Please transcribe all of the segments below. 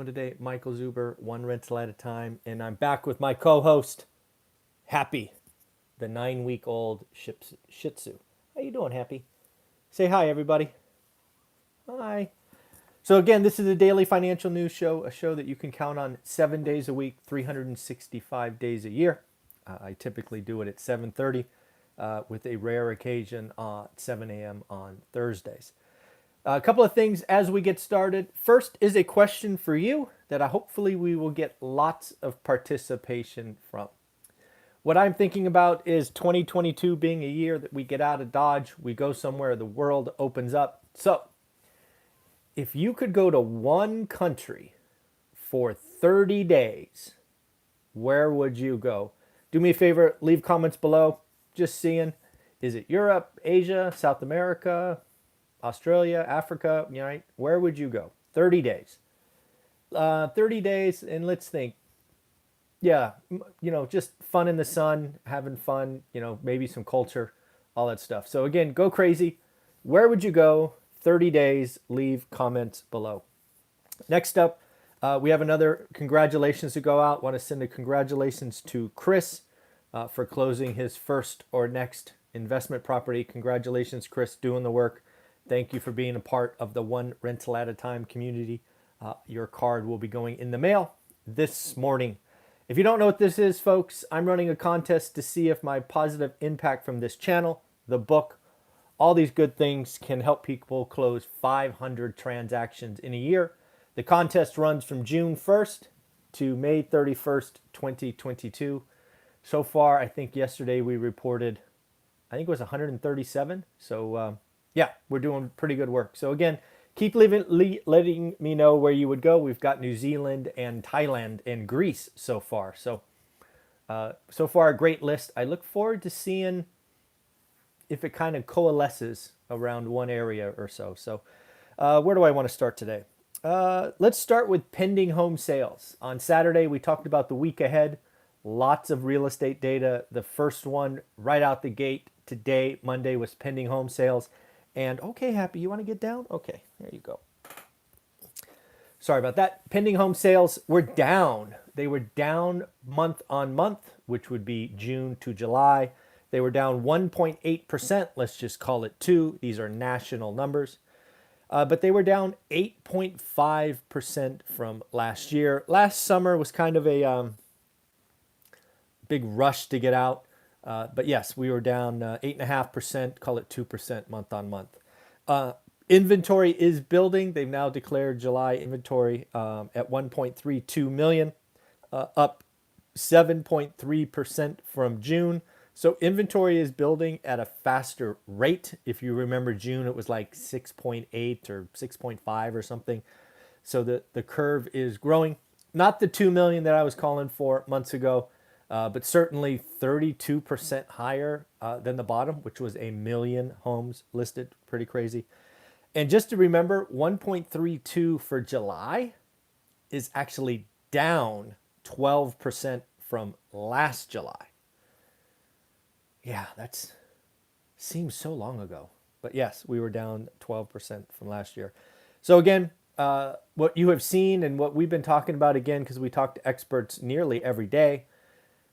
Today, Michael Zuber, one rental at a time, and I'm back with my co-host, Happy, the 9-week-old Shih Tzu. How you doing, Happy? Say hi, everybody. Hi. So again, this is a daily financial news show, a show that you can count on 7 days a week, 365 days a year. I typically do it at 7:30, with a rare occasion at 7 a.m. on Thursdays. A couple of things as we get started. First is a question for you that hopefully we will get lots of participation from. What I'm thinking about is 2022 being a year that we get out of Dodge, we go somewhere, the world opens up. So, if you could go to one country for 30 days, where would you go? Do me a favor, leave comments below. Just seeing, is it Europe, Asia, South America, Australia, Africa, right? Where would you go? 30 days. 30 days, and let's think. Yeah, just fun in the sun, having fun, maybe some culture, all that stuff. So again, go crazy. Where would you go? 30 days. Leave comments below. Next up, we have another congratulations to go out. Want to send a congratulations to Chris for closing his first or next investment property. Congratulations, Chris, doing the work. Thank you for being a part of the One Rental at a Time community. Your card will be going in the mail this morning. If you don't know what this is, folks, I'm running a contest to see if my positive impact from this channel, the book, all these good things can help people close 500 transactions in a year. The contest runs from June 1st to May 31st, 2022. So far, I think yesterday we reported, I think it was 137. So, yeah, we're doing pretty good work. So again, keep letting me know where you would go. We've got New Zealand and Thailand and Greece so far. So, so far a great list. I look forward to seeing if it kind of coalesces around one area or so. So, where do I want to start today? Let's start with pending home sales. On Saturday, we talked about the week ahead. Lots of real estate data. The first one right out the gate today, Monday, was pending home sales. And okay, Happy, you want to get down? Okay, there you go. Sorry about that. Pending home sales were down. They were down month on month, which would be June to July. They were down 1.8%. Let's just call it 2. These are national numbers. But they were down 8.5% from last year. Last summer was kind of a big rush to get out. But yes, we were down 8.5%, call it 2% month on month. Inventory is building. They've now declared July inventory at 1.32 million, up 7.3% from June. So inventory is building at a faster rate. If you remember June, it was like 6.8 or 6.5 or something. So the curve is growing. Not the 2 million that I was calling for months ago. But certainly 32% higher than the bottom, which was a million homes listed. Pretty crazy. And just to remember, 1.32 for July is actually down 12% from last July. Yeah, that seems so long ago. But yes, we were down 12% from last year. So again, what you have seen and what we've been talking about again, because we talk to experts nearly every day,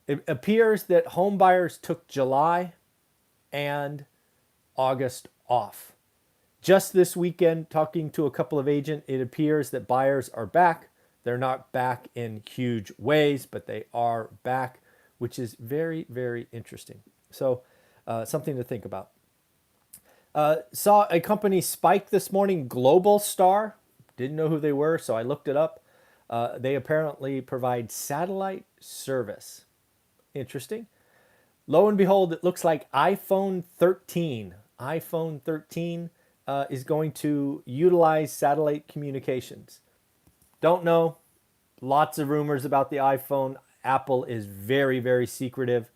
it appears that home buyers took July and August off. Just this weekend, talking to a couple of agents, it appears that buyers are back. They're not back in huge ways, but they are back, which is very, very interesting. So something to think about. Saw a company spike this morning, Globalstar. Didn't know who they were, so I looked it up. They apparently provide satellite service. Interesting. Lo and behold, it looks like iPhone 13 is going to utilize satellite communications. Don't know. Lots of rumors about the iPhone. Apple is very, very secretive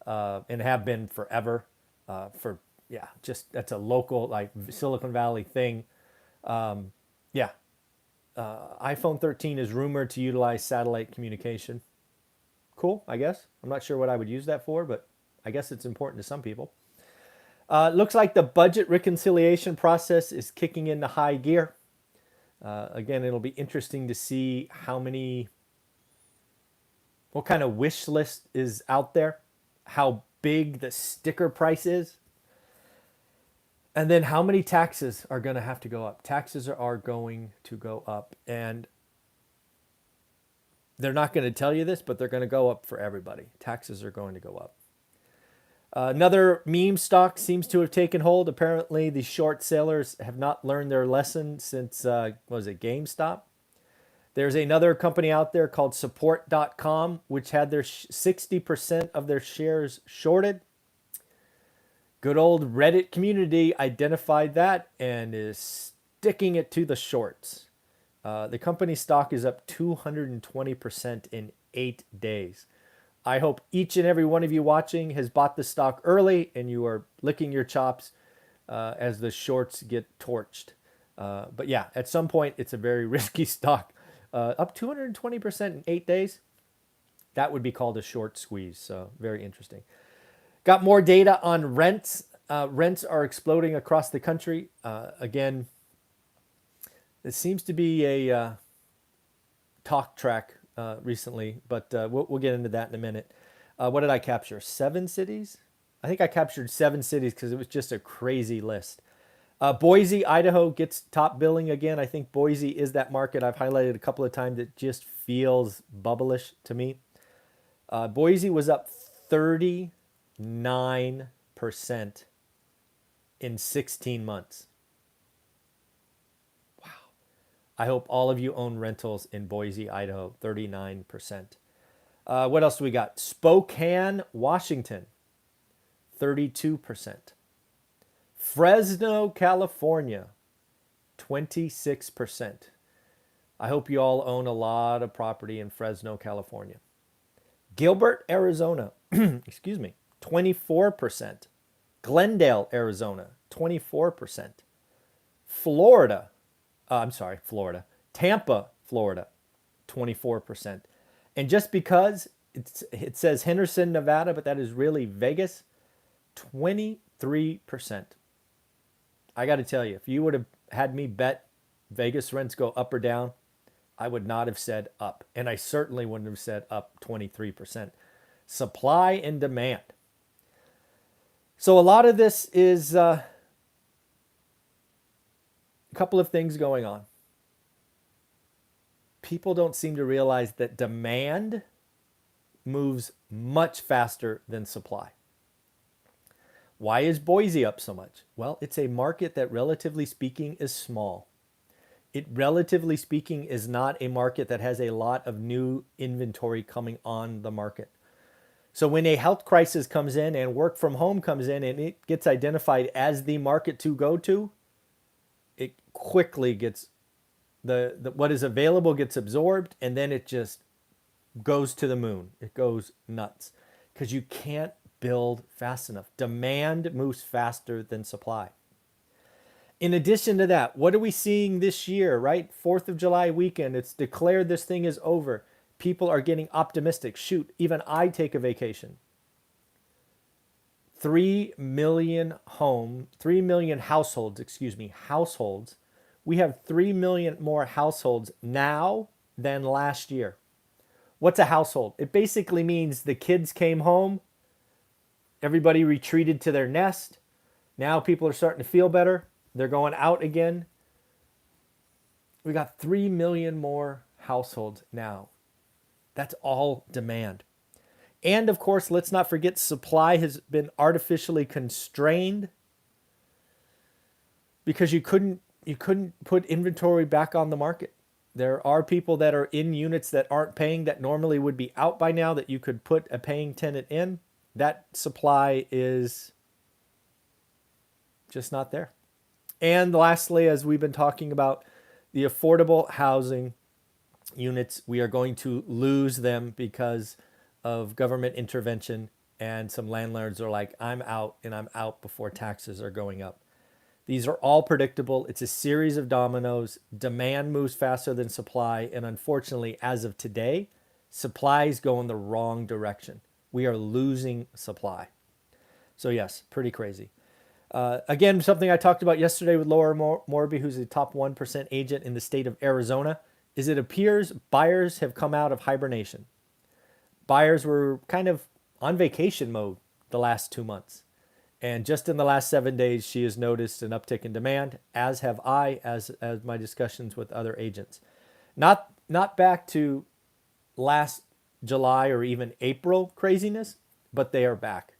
and have been forever. That's a local, like Silicon Valley thing. iPhone 13 is rumored to utilize satellite communication. Cool, I guess. I'm not sure what I would use that for, but I guess it's important to some people. Looks like the budget reconciliation process is kicking into high gear. Again, it'll be interesting to see what kind of wish list is out there, how big the sticker price is, and then how many taxes are going to have to go up. Taxes are going to go up, and they're not going to tell you this, but they're going to go up for everybody. Taxes are going to go up. Another meme stock seems to have taken hold. Apparently, the short sellers have not learned their lesson since, GameStop? There's another company out there called Support.com, which had their 60% of their shares shorted. Good old Reddit community identified that and is sticking it to the shorts. The company stock is up 220% in 8 days. I hope each and every one of you watching has bought the stock early and you are licking your chops as the shorts get torched. But yeah, at some point, it's a very risky stock. Up 220% in 8 days. That would be called a short squeeze. So very interesting. Got more data on rents. Rents are exploding across the country. Again, it seems to be a talk track recently, but we'll get into that in a minute. What did I capture? 7 cities? I think I captured 7 cities because it was just a crazy list. Boise, Idaho gets top billing again. I think Boise is that market I've highlighted a couple of times that just feels bubblish to me. Boise was up 39% in 16 months. Wow. I hope all of you own rentals in Boise, Idaho, 39%. What else do we got? Spokane, Washington, 32%. Fresno, California, 26%. I hope you all own a lot of property in Fresno, California. Gilbert, Arizona, 24%. Glendale, Arizona, 24%. Florida. Tampa, Florida, 24%. And just because it says Henderson, Nevada, but that is really Vegas, 23%. I got to tell you, if you would have had me bet Vegas rents go up or down, I would not have said up. And I certainly wouldn't have said up 23%. Supply and demand. So a lot of this is a couple of things going on. People don't seem to realize that demand moves much faster than supply. Why is Boise up so much? Well, it's a market that, relatively speaking, is small. It, relatively speaking, is not a market that has a lot of new inventory coming on the market. So when a health crisis comes in and work from home comes in and it gets identified as the market to go to, it quickly gets, what is available gets absorbed, and then it just goes to the moon. It goes nuts because you can't build fast enough. Demand moves faster than supply. In addition to that, what are we seeing this year, right? 4th of July weekend, it's declared this thing is over. People are getting optimistic. Shoot, even I take a vacation. 3 million households. We have 3 million more households now than last year. What's a household? It basically means the kids came home, everybody retreated to their nest. Now people are starting to feel better. They're going out again. We got 3 million more households now. That's all demand. And of course, let's not forget supply has been artificially constrained because you couldn't put inventory back on the market. There are people that are in units that aren't paying that normally would be out by now that you could put a paying tenant in. That supply is just not there. And lastly, as we've been talking about, the affordable housing units, we are going to lose them because of government intervention, and some landlords are like, I'm out, and I'm out before taxes are going up. These are all predictable. It's a series of dominoes. Demand moves faster than supply, and unfortunately, as of today, supply is going the wrong direction. We are losing supply. So yes, pretty crazy. Again, something I talked about yesterday with Laura Morby, who's a top 1% agent in the state of Arizona, is it appears buyers have come out of hibernation. Buyers were kind of on vacation mode the last 2 months. And just in the last 7 days, she has noticed an uptick in demand, as have I, as my discussions with other agents. Not back to last July or even April craziness, but they are back.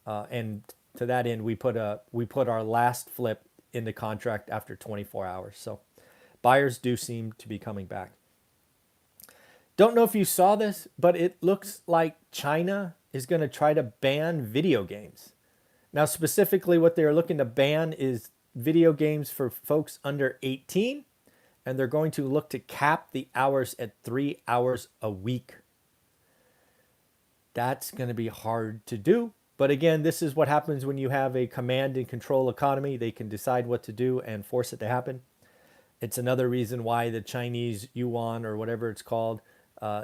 And to that end, we put our last flip into contract after 24 hours. So buyers do seem to be coming back. Don't know if you saw this, but it looks like China is going to try to ban video games. Now, specifically, what they're looking to ban is video games for folks under 18, and they're going to look to cap the hours at 3 hours a week. That's going to be hard to do. But again, this is what happens when you have a command and control economy. They can decide what to do and force it to happen. It's another reason why the Chinese yuan, or whatever it's called,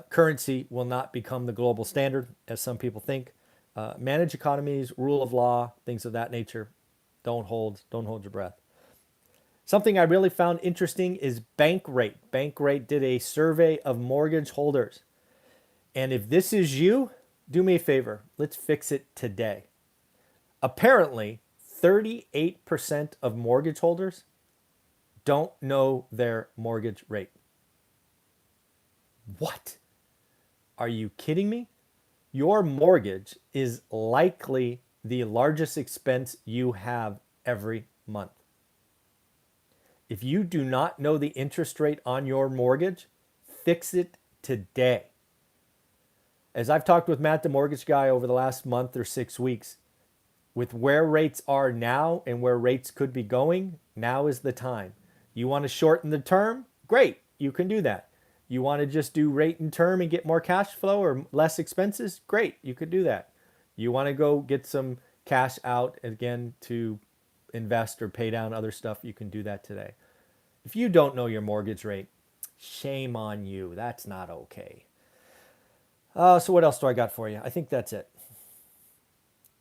currency will not become the global standard, as some people think. Managed economies, rule of law, things of that nature. Don't hold your breath. Something I really found interesting is Bankrate. Bankrate did a survey of mortgage holders. And if this is you, do me a favor. Let's fix it today. Apparently, 38% of mortgage holders don't know their mortgage rate. What? Are you kidding me? Your mortgage is likely the largest expense you have every month. If you do not know the interest rate on your mortgage, fix it today. As I've talked with Matt, the mortgage guy, over the last month or 6 weeks, with where rates are now and where rates could be going, now is the time. You want to shorten the term? Great, you can do that. You want to just do rate and term and get more cash flow or less expenses? Great, you could do that. You want to go get some cash out again to invest or pay down other stuff? You can do that today. If you don't know your mortgage rate, shame on you. That's not okay. So what else do I got for you? I think that's it.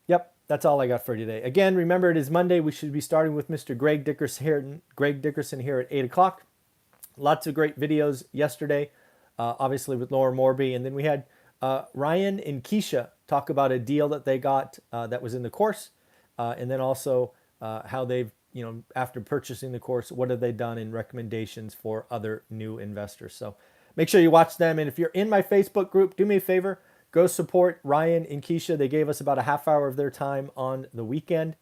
Yep, that's all I got for you today. Again, remember, it is Monday. We should be starting with Mr. Greg Dickerson here at 8 o'clock. Lots of great videos yesterday, obviously with Laura Morby. And then we had Ryan and Keisha talk about a deal that they got that was in the course. And then also how they've, after purchasing the course, what have they done in recommendations for other new investors. So make sure you watch them. And if you're in my Facebook group, do me a favor, go support Ryan and Keisha. They gave us about a half hour of their time on the weekend,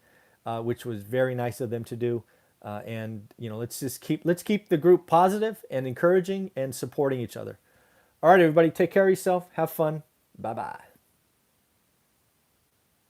which was very nice of them to do. And let's keep the group positive and encouraging and supporting each other. All right, everybody, take care of yourself. Have fun. Bye-bye.